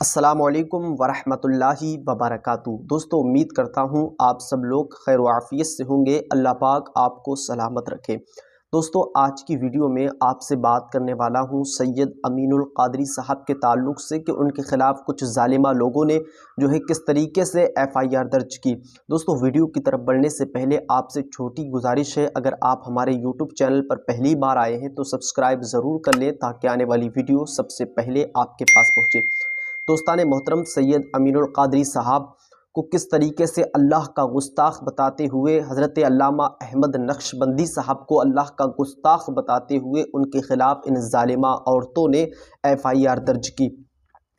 السلام علیکم ورحمۃ اللہ وبرکاتہ۔ دوستو امید کرتا ہوں آپ سب لوگ خیر و عافیت سے ہوں گے۔ اللہ پاک آپ کو سلامت رکھے۔ دوستو آج کی ویڈیو میں آپ سے بات کرنے والا ہوں سید امین القادری صاحب کے تعلق سے کہ ان کے خلاف کچھ ظالمہ لوگوں نے جو ہے کس طریقے سے FIR درج کی۔ دوستو ویڈیو کی طرف بڑھنے سے پہلے آپ سے چھوٹی گزارش ہے، اگر آپ ہمارے YouTube چینل پر پہلی بار آئے ہیں تو سبسکرائب ضرور کر لیں تاکہ آنے والی ویڈیو سب سے پہلے آپ کے پاس پہنچے۔ دوستان محترم، سید امین القادری صاحب کو کس طریقے سے اللہ کا گستاخ بتاتے ہوئے، حضرت علامہ احمد نقشبندی صاحب کو اللہ کا گستاخ بتاتے ہوئے ان کے خلاف ان ظالمہ عورتوں نے FIR درج کی۔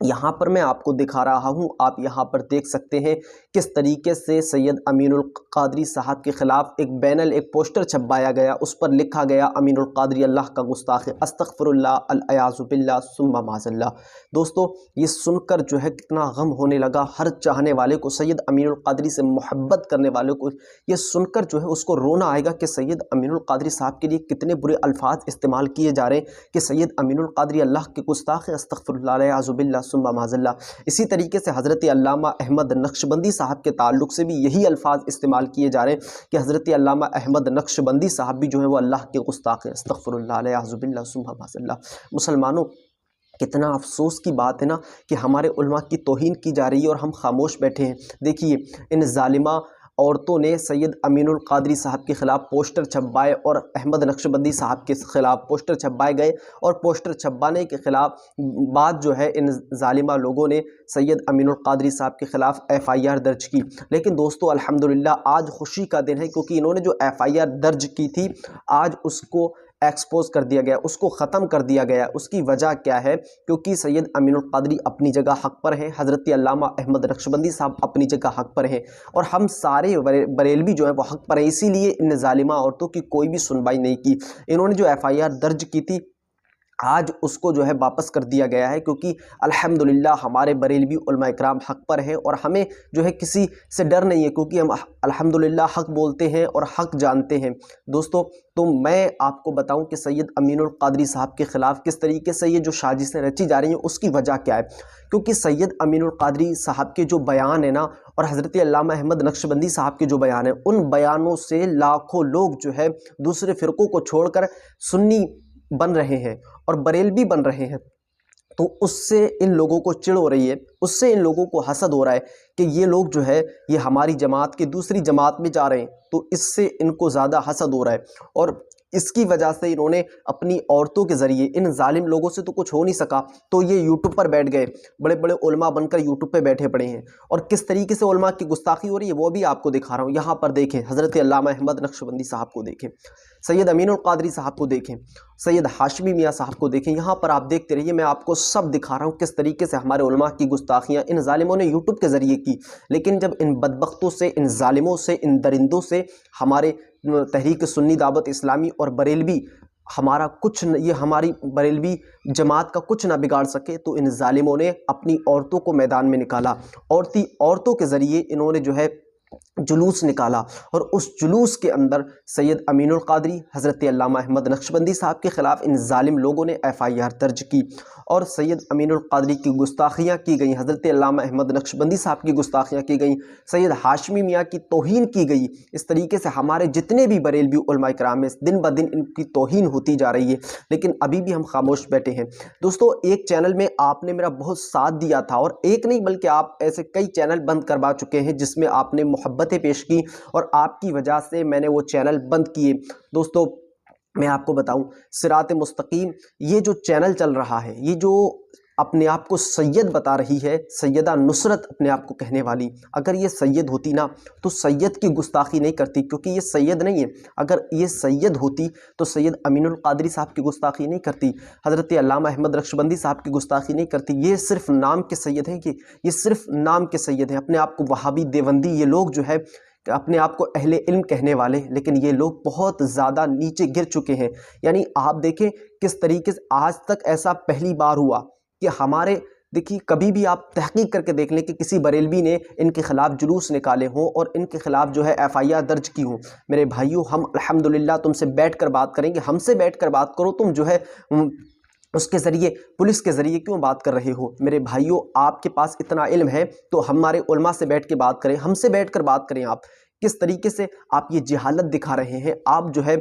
یہاں پر میں آپ کو دکھا رہا ہوں، آپ یہاں پر دیکھ سکتے ہیں کس طریقے سے سید امین القادری صاحب کے خلاف ایک پوسٹر چھپوایا گیا، اس پر لکھا گیا امین القادری اللہ کا گستاخ، استغفر اللہ، الیاذ باللہ ثم معاذ اللہ۔ دوستو یہ سن کر جو ہے کتنا غم ہونے لگا ہر چاہنے والے کو، سید امین القادری سے محبت کرنے والے کو یہ سن کر جو ہے اس کو رونا آئے گا کہ سید امین القادری صاحب کے لیے کتنے برے الفاظ استعمال کیے جا رہے ہیں کہ سید امین القادری اللہ کے گستاخ، استغفر اللہ، الیاذ باللہ ثم معاذ اللہ۔ اسی طریقے سے حضرت علامہ احمد نقشبندی صاحب کے تعلق سے بھی یہی الفاظ استعمال کیے جا رہے ہیں کہ حضرت علامہ احمد نقشبندی صاحب بھی جو ہے وہ اللہ کے گستاخ ہیں، استغفر اللہ، الیاذ باللہ ثم معاذ اللہ۔ مسلمانوں، کتنا افسوس کی بات ہے نا کہ ہمارے علماء کی توہین کی جا رہی ہے اور ہم خاموش بیٹھے ہیں۔ دیکھیے ان ظالمہ عورتوں نے سید امین القادری صاحب کے خلاف پوسٹر چھپوائے اور احمد نقشبندی صاحب کے خلاف پوسٹر چھپوائے گئے، اور پوسٹر چھپوانے کے خلاف بعد جو ہے ان ظالمہ لوگوں نے سید امین القادری صاحب کے خلاف FIR درج کی۔ لیکن دوستو الحمدللہ آج خوشی کا دن ہے کیونکہ انہوں نے جو FIR درج کی تھی آج اس کو ایکسپوز کر دیا گیا، اس کو ختم کر دیا گیا۔ اس کی وجہ کیا ہے؟ کیونکہ سید امین القادری اپنی جگہ حق پر ہیں، حضرت علامہ احمد نقشبندی صاحب اپنی جگہ حق پر ہیں، اور ہم سارے بریلوی جو ہیں وہ حق پر ہیں۔ اسی لیے ان ظالمہ عورتوں کی کوئی بھی سنوائی نہیں کی۔ انہوں نے جو FIR درج کی تھی آج اس کو جو ہے واپس کر دیا گیا ہے، کیونکہ الحمدللہ ہمارے بریلوی علماء اکرام حق پر ہیں اور ہمیں جو ہے کسی سے ڈر نہیں ہے، کیونکہ ہم الحمدللہ حق بولتے ہیں اور حق جانتے ہیں۔ دوستو تو میں آپ کو بتاؤں کہ سید امین القادری صاحب کے خلاف کس طریقے سے یہ جو سازشیں رچی جا رہی ہیں اس کی وجہ کیا ہے؟ کیونکہ سید امین القادری صاحب کے جو بیان ہیں نا اور حضرت علامہ احمد نقشبندی صاحب کے جو بیان ہیں، ان بیانوں سے لاکھوں لوگ جو ہے دوسرے فرقوں کو چھوڑ کر سنی بن رہے ہیں اور بریلوی بن رہے ہیں۔ تو اس سے ان لوگوں کو چڑ ہو رہی ہے، اس سے ان لوگوں کو حسد ہو رہا ہے کہ یہ لوگ جو ہے یہ ہماری جماعت کے دوسری جماعت میں جا رہے ہیں، تو اس سے ان کو زیادہ حسد ہو رہا ہے، اور اس کی وجہ سے انہوں نے اپنی عورتوں کے ذریعے ان ظالم لوگوں سے تو کچھ ہو نہیں سکا تو یہ یوٹیوب پر بیٹھ گئے، بڑے بڑے علماء بن کر یوٹیوب پہ بیٹھے پڑے ہیں، اور کس طریقے سے علماء کی گستاخی ہو رہی ہے وہ بھی آپ کو دکھا رہا ہوں۔ یہاں پر دیکھیں حضرت علامہ احمد نقشبندی صاحب کو دیکھیں، سید امین القادری صاحب کو دیکھیں، سید ہاشمی میاں صاحب کو دیکھیں، یہاں پر آپ دیکھتے رہیے، میں آپ کو سب دکھا رہا ہوں کس طریقے سے ہمارے علماء کی گستاخیاں ان ظالموں نے یوٹیوب کے ذریعے کی۔ لیکن جب ان بدبختوں سے، ان ظالموں سے، ان درندوں سے ہمارے تحریک سنی دعوت اسلامی اور بریلوی یہ ہماری بریلوی جماعت کا کچھ نہ بگاڑ سکے، تو ان ظالموں نے اپنی عورتوں کو میدان میں نکالا، عورتوں کے ذریعے انہوں نے جو ہے جلوس نکالا، اور اس جلوس کے اندر سید امین القادری، حضرت علامہ احمد نقشبندی صاحب کے خلاف ان ظالم لوگوں نے FIR درج کی، اور سید امین القادری کی گستاخیاں کی گئیں، حضرت علامہ احمد نقشبندی صاحب کی گستاخیاں کی گئیں، سید ہاشمی میاں کی توہین کی گئی۔ اس طریقے سے ہمارے جتنے بھی بریلوی علماء کرام ہیں دن بہ دن ان کی توہین ہوتی جا رہی ہے، لیکن ابھی بھی ہم خاموش بیٹھے ہیں۔ دوستو ایک چینل میں آپ نے میرا بہت ساتھ دیا تھا، اور ایک نہیں بلکہ آپ ایسے کئی چینل بند کروا چکے ہیں جس میں آپ نے محبتیں پیش کی، اور آپ کی وجہ سے میں نے وہ چینل بند کیے۔ دوستو میں آپ کو بتاؤں، صراط مستقیم یہ جو چینل چل رہا ہے، یہ جو اپنے آپ کو سید بتا رہی ہے، سیدہ نصرت اپنے آپ کو کہنے والی، اگر یہ سید ہوتی نا تو سید کی گستاخی نہیں کرتی، کیونکہ یہ سید نہیں ہے۔ اگر یہ سید ہوتی تو سید امین القادری صاحب کی گستاخی نہیں کرتی، حضرت علامہ احمد نقشبندی صاحب کی گستاخی نہیں کرتی۔ یہ صرف نام کے سید ہیں، کہ یہ صرف نام کے سید ہیں، اپنے آپ کو وہابی دیوبندی یہ لوگ جو ہے اپنے آپ کو اہل علم کہنے والے، لیکن یہ لوگ بہت زیادہ نیچے گر چکے ہیں۔ یعنی آپ دیکھیں کس طریقے سے آج تک ایسا پہلی بار ہوا کہ دیکھیے کبھی بھی آپ تحقیق کر کے دیکھ لیں کہ کسی بریلوی نے ان کے خلاف جلوس نکالے ہوں اور ان کے خلاف جو ہے FIR درج کی ہوں۔ میرے بھائیوں، ہم الحمدللہ تم سے بیٹھ کر بات کریں گے، ہم سے بیٹھ کر بات کرو، تم جو ہے اس کے ذریعے پولیس کے ذریعے کیوں بات کر رہے ہو؟ میرے بھائیوں، آپ کے پاس اتنا علم ہے تو ہمارے علماء سے بیٹھ کے بات کریں، ہم سے بیٹھ کر بات کریں۔ آپ کس طریقے سے آپ یہ جہالت دکھا رہے ہیں، آپ جو ہے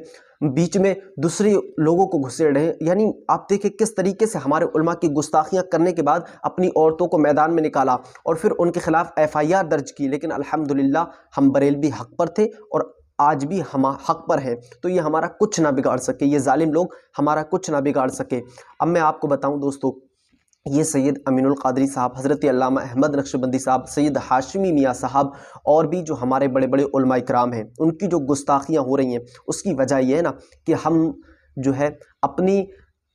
بیچ میں دوسرے لوگوں کو گھسیڑ رہے ہیں۔ یعنی آپ دیکھیں کس طریقے سے ہمارے علماء کی گستاخیاں کرنے کے بعد اپنی عورتوں کو میدان میں نکالا اور پھر ان کے خلاف FIR درج کی، لیکن الحمدللہ ہم بریلوی حق پر تھے اور آج بھی ہم حق پر ہیں، تو یہ ہمارا کچھ نہ بگاڑ سکے، یہ ظالم لوگ ہمارا کچھ نہ بگاڑ سکے۔ اب میں آپ کو بتاؤں دوستو، یہ سید امین القادری صاحب، حضرت علامہ احمد نقشبندی صاحب، سید ہاشمی میاں صاحب اور بھی جو ہمارے بڑے بڑے علماء کرام ہیں، ان کی جو گستاخیاں ہو رہی ہیں، اس کی وجہ یہ ہے نا کہ ہم جو ہے اپنی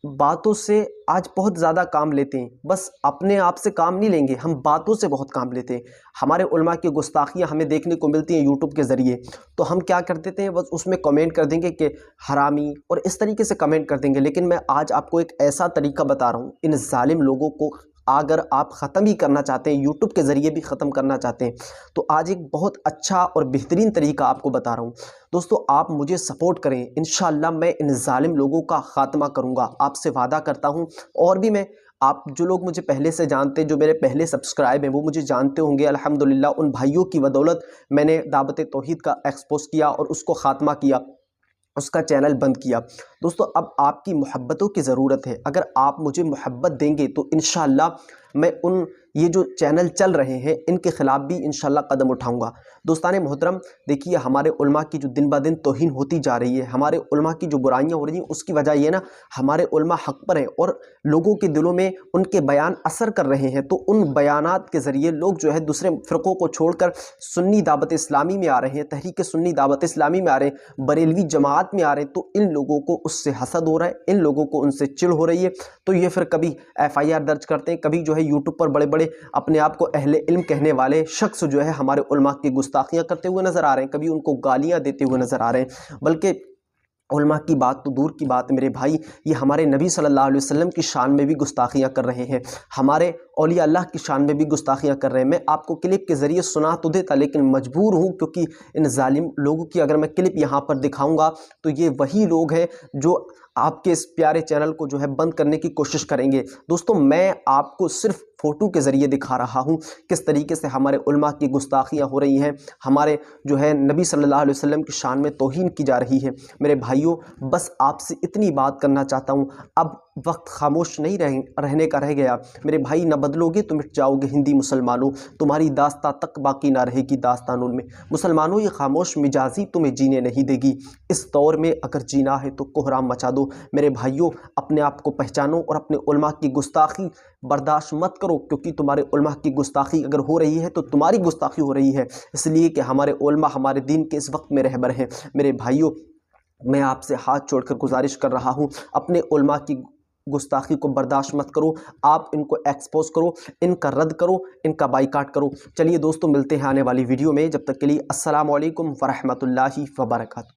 باتوں سے آج بہت زیادہ کام لیتے ہیں۔ بس اپنے آپ سے کام نہیں لیں گے، ہم باتوں سے بہت کام لیتے ہیں۔ ہمارے علماء کی گستاخیاں ہمیں دیکھنے کو ملتی ہیں یوٹیوب کے ذریعے، تو ہم کیا کر دیتے ہیں، بس اس میں کمنٹ کر دیں گے کہ حرامی، اور اس طریقے سے کمنٹ کر دیں گے۔ لیکن میں آج آپ کو ایک ایسا طریقہ بتا رہا ہوں، ان ظالم لوگوں کو اگر آپ ختم ہی کرنا چاہتے ہیں، یوٹیوب کے ذریعے بھی ختم کرنا چاہتے ہیں، تو آج ایک بہت اچھا اور بہترین طریقہ آپ کو بتا رہا ہوں۔ دوستو، آپ مجھے سپورٹ کریں، انشاءاللہ میں ان ظالم لوگوں کا خاتمہ کروں گا، آپ سے وعدہ کرتا ہوں۔ اور بھی میں، آپ جو لوگ مجھے پہلے سے جانتے ہیں، جو میرے پہلے سبسکرائب ہیں، وہ مجھے جانتے ہوں گے۔ الحمدللہ ان بھائیوں کی بدولت میں نے دعوت توحید کا ایکسپوز کیا اور اس کو خاتمہ کیا، اس کا چینل بند کیا۔ دوستو، اب آپ کی محبتوں کی ضرورت ہے۔ اگر آپ مجھے محبت دیں گے تو انشاءاللہ میں یہ جو چینل چل رہے ہیں ان کے خلاف بھی انشاءاللہ قدم اٹھاؤں گا۔ دوستان محترم، دیکھیے ہمارے علماء کی جو دن بہ دن توہین ہوتی جا رہی ہے، ہمارے علماء کی جو برائیاں ہو رہی ہیں، اس کی وجہ یہ نا ہمارے علماء حق پر ہیں اور لوگوں کے دلوں میں ان کے بیان اثر کر رہے ہیں، تو ان بیانات کے ذریعے لوگ جو ہے دوسرے فرقوں کو چھوڑ کر سنی دعوت اسلامی میں آ رہے ہیں، تحریک سنی دعوت اسلامی میں آ رہے ہیں، بریلوی جماعت میں آ رہے ہیں، تو ان لوگوں کو اس سے حسد ہو رہا ہے، ان لوگوں کو ان سے چڑ ہو رہی ہے، تو یہ پھر کبھی FIR درج کرتے ہیں، کبھی جو ہے یوٹیوب پر بڑے بڑے اپنے آپ کو اہل علم کہنے والے شخص جو ہے ہمارے علماء کی گستاخیاں کرتے ہوئے نظر آ رہے ہیں، کبھی ان کو گالیاں دیتے ہوئے نظر آ رہے ہیں۔ بلکہ علماء کی بات تو دور کی بات میرے بھائی، یہ ہمارے نبی صلی اللہ علیہ وسلم کی شان میں بھی گستاخیاں کر رہے ہیں، ہمارے اولیاء اللہ کی شان میں بھی گستاخیاں کر رہے ہیں۔ میں آپ کو کلپ کے ذریعے سنا تو دیتا، لیکن مجبور ہوں کیونکہ ان ظالم لوگوں کی اگر میں کلپ یہاں پر دکھاؤں گا تو یہ وہی لوگ ہیں جو آپ کے اس پیارے چینل کو جو ہے بند کرنے کی کوشش کریں گے۔ دوستو، میں آپ کو صرف فوٹو کے ذریعے دکھا رہا ہوں کس طریقے سے ہمارے علماء کی گستاخیاں ہو رہی ہیں، ہمارے جو ہے نبی صلی اللہ علیہ وسلم کی شان میں توہین کی جا رہی ہے۔ میرے بھائیوں، بس آپ سے اتنی بات کرنا چاہتا ہوں، اب وقت خاموش نہیں رہنے کا رہ گیا میرے بھائی، نہ بدلو گے تو مٹ جاؤ گے ہندی مسلمانوں، تمہاری داستان تک باقی نہ رہے گی داستانوں میں۔ مسلمانوں، یہ خاموش مجازی تمہیں جینے نہیں دے گی، اس دور میں اگر جینا ہے تو کوہرام مچا دو۔ میرے بھائیوں، اپنے آپ کو پہچانو اور اپنے علماء کی گستاخی برداشت مت کرو، کیونکہ تمہارے علماء کی گستاخی اگر ہو رہی ہے تو تمہاری گستاخی ہو رہی ہے، اس لیے کہ ہمارے علماء ہمارے دین کے اس وقت میں رہبر ہیں۔ میرے بھائیوں، میں آپ سے ہاتھ جوڑ کر گزارش کر رہا ہوں، اپنے علماء کی گستاخی کو برداشت مت کرو، آپ ان کو ایکسپوز کرو، ان کا رد کرو، ان کا بائیکاٹ کرو۔ چلیے دوستو، ملتے ہیں آنے والی ویڈیو میں، جب تک کے لیے السلام علیکم ورحمۃ اللہ وبرکاتہ۔